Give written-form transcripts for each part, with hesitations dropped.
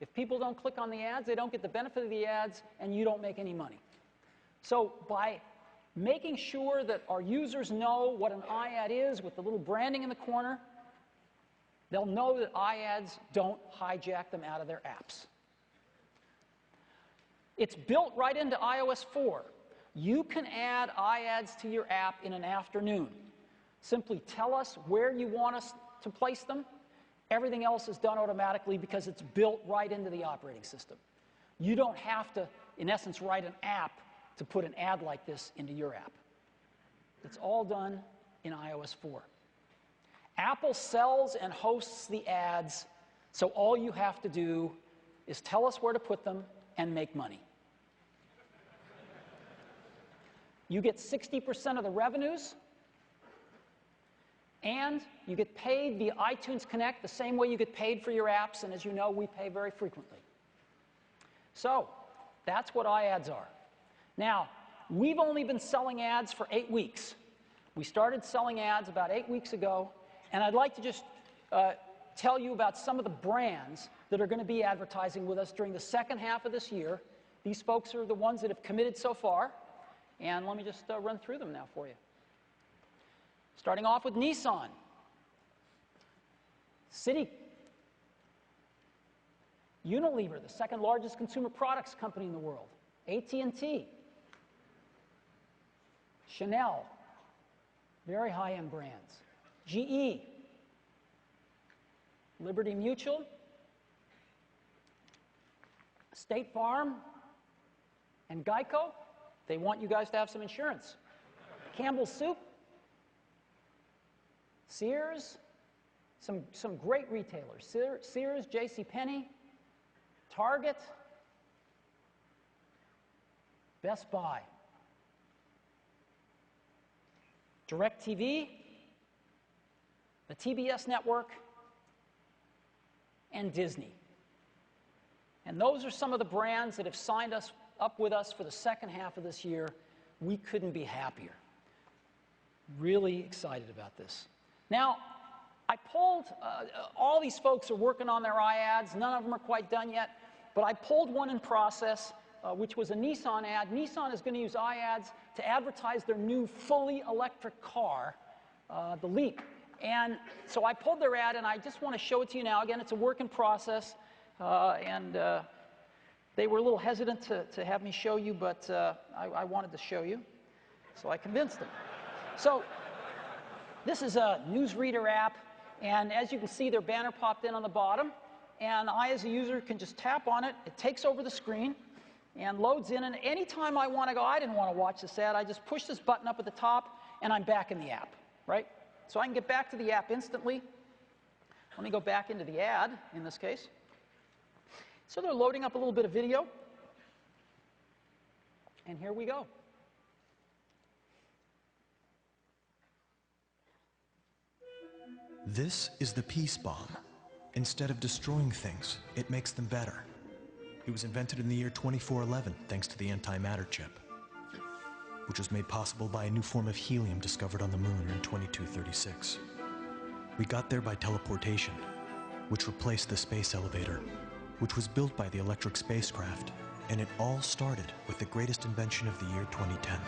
If people don't click on the ads, they don't get the benefit of the ads, and you don't make any money. So by making sure that our users know what an iAd is with the little branding in the corner, they'll know that iAds don't hijack them out of their apps. It's built right into iOS 4. You can add iAds to your app in an afternoon. Simply tell us where you want us to place them. Everything else is done automatically because it's built right into the operating system. You don't have to, in essence, write an app to put an ad like this into your app. It's all done in iOS 4. Apple sells and hosts the ads, so all you have to do is tell us where to put them and make money. You get 60% of the revenues, and you get paid via iTunes Connect the same way you get paid for your apps, and as you know, we pay very frequently. So that's what iAds are. Now, we've only been selling ads for 8 weeks. We started selling ads about 8 weeks ago, and I'd like to just tell you about some of the brands that are going to be advertising with us during the second half of this year. These folks are the ones that have committed so far, and let me just run through them now for you. Starting off with Nissan, Citi, Unilever, the second largest consumer products company in the world, AT&T, Chanel, very high-end brands, GE, Liberty Mutual, State Farm, and Geico. They want you guys to have some insurance. Campbell's Soup, Sears, some great retailers. Sears, JCPenney, Target, Best Buy, DirecTV, the TBS network, and Disney. And those are some of the brands that have signed us up with us for the second half of this year. We couldn't be happier. Really excited about this. Now, I pulled, all these folks are working on their iAds. None of them are quite done yet, but I pulled one in process, which was a Nissan ad. Nissan is going to use iAds to advertise their new fully electric car, the Leap. And so I pulled their ad, and I just want to show it to you now. Again, it's a work in process, and they were a little hesitant to have me show you, but I wanted to show you, so I convinced them. So this is a newsreader app, and as you can see, their banner popped in on the bottom, and I, as a user, can just tap on it. It takes over the screen and loads in, and anytime I want to go, I didn't want to watch this ad, I just push this button up at the top, and I'm back in the app, right? So I can get back to the app instantly. Let me go back into the ad, in this case. So they're loading up a little bit of video, and here we go. This is the peace bomb. Instead of destroying things, it makes them better. It was invented in the year 2411 thanks to the antimatter chip, which was made possible by a new form of helium discovered on the moon in 2236. We got there by teleportation, which replaced the space elevator, which was built by the electric spacecraft, and it all started with the greatest invention of the year 2010.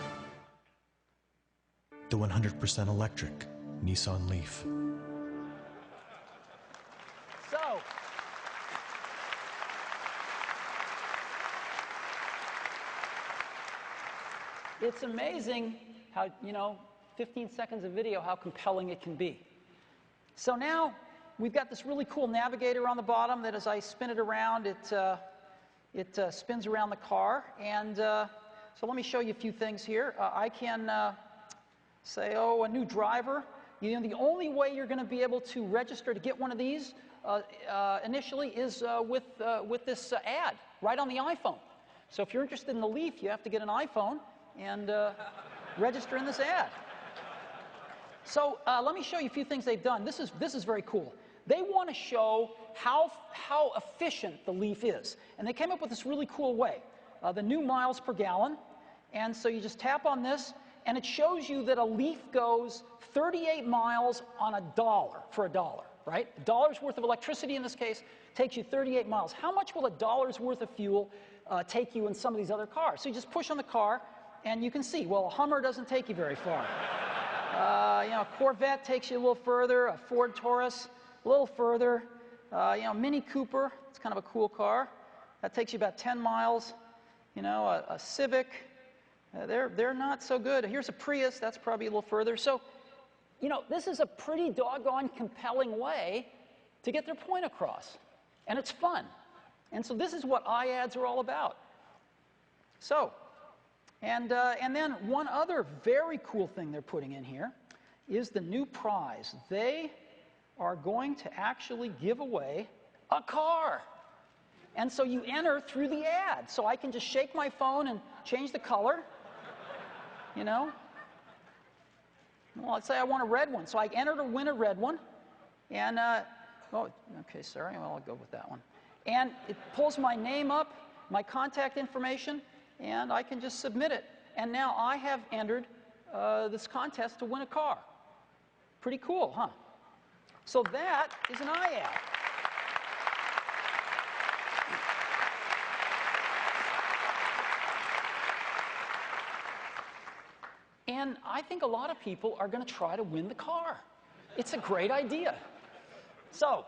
The 100% electric Nissan Leaf. So, it's amazing how, 15 seconds of video, how compelling it can be. So now, we've got this really cool navigator on the bottom that as I spin it around, it spins around the car. And so let me show you a few things here. I can say, oh, a new driver. The only way you're going to be able to register to get one of these initially is with this ad right on the iPhone. So if you're interested in the Leaf, you have to get an iPhone and register in this ad. So let me show you a few things they've done. This is very cool. They want to show how efficient the Leaf is. And they came up with this really cool way. The new miles per gallon. And so you just tap on this, and it shows you that a Leaf goes 38 miles on for $1. right? A dollar's worth of electricity in this case takes you 38 miles. How much will a dollar's worth of fuel take you in some of these other cars? So you just push on the car, and you can see, well, a Hummer doesn't take you very far. A Corvette takes you a little further, a Ford Taurus a little further, Mini Cooper, it's kind of a cool car. That takes you about 10 miles. A Civic, they're not so good. Here's a Prius, that's probably a little further. So, this is a pretty doggone compelling way to get their point across. And it's fun. And so this is what iAds are all about. So, and then one other very cool thing they're putting in here is the new prize. They are going to actually give away a car. And so you enter through the ad. So I can just shake my phone and change the color, Well, let's say I want a red one. So I enter to win a red one. And, okay, sorry, well, I'll go with that one. And it pulls my name up, my contact information, and I can just submit it. And now I have entered this contest to win a car. Pretty cool, huh? So that is an iAd. And I think a lot of people are going to try to win the car. It's a great idea. So,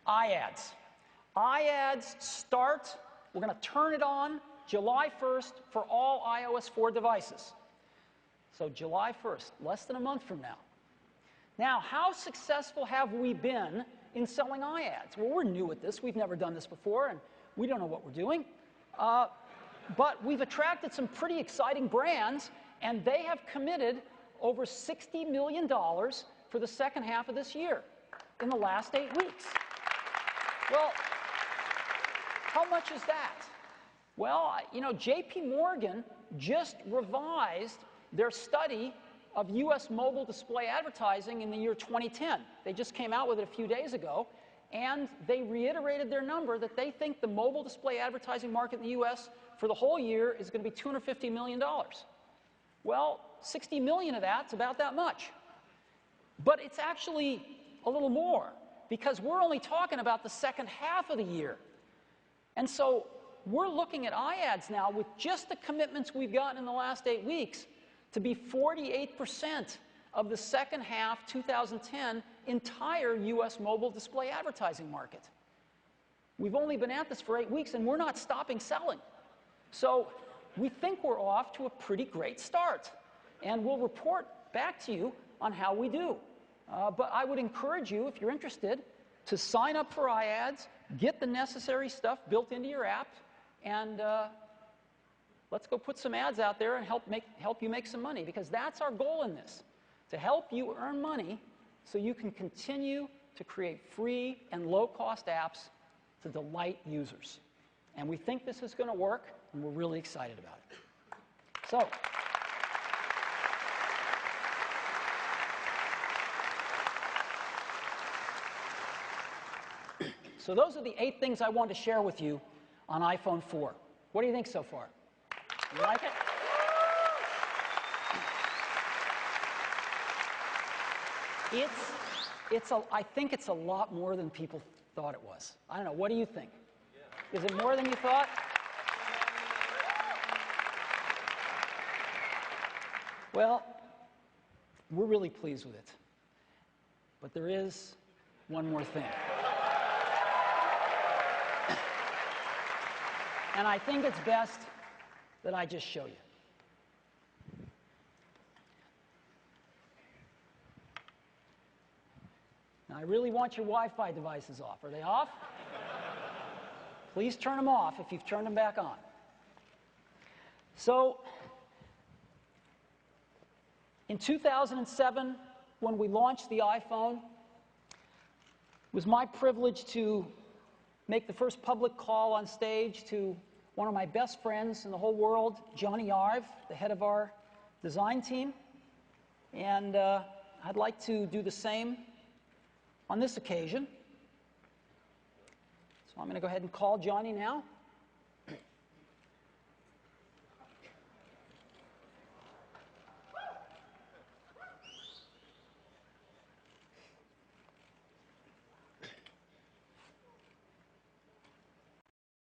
iAds. iAds start, we're going to turn it on July 1st for all iOS 4 devices. So July 1st, less than a month from now. Now, how successful have we been in selling iAds? Well, we're new at this. We've never done this before, and we don't know what we're doing. But we've attracted some pretty exciting brands, and they have committed over $60 million for the second half of this year in the last 8 weeks. Well, how much is that? Well, JP Morgan just revised their study of U.S. mobile display advertising in the year 2010. They just came out with it a few days ago, and they reiterated their number that they think the mobile display advertising market in the U.S. for the whole year is going to be $250 million. Well, 60 million of that's about that much. But it's actually a little more, because we're only talking about the second half of the year. And so we're looking at iAds now with just the commitments we've gotten in the last 8 weeks to be 48% of the second half 2010 entire U.S. mobile display advertising market. We've only been at this for 8 weeks, and we're not stopping selling. So we think we're off to a pretty great start. And we'll report back to you on how we do. But I would encourage you, if you're interested, to sign up for iAds, get the necessary stuff built into your app, and let's go put some ads out there and help you make some money, because that's our goal in this, to help you earn money so you can continue to create free and low-cost apps to delight users. And we think this is going to work, and we're really excited about it. So those are the 8 things I wanted to share with you on iPhone 4. What do you think so far? You like it? I think it's a lot more than people thought it was. I don't know. What do you think? Is it more than you thought? Well, we're really pleased with it. But there is one more thing. And I think it's best that I just show you. Now, I really want your Wi-Fi devices off. Are they off? Please turn them off if you've turned them back on. So, in 2007, when we launched the iPhone, it was my privilege to make the first public call on stage to one of my best friends in the whole world, Johnny Ive, the head of our design team. And I'd like to do the same on this occasion. So I'm going to go ahead and call Johnny now.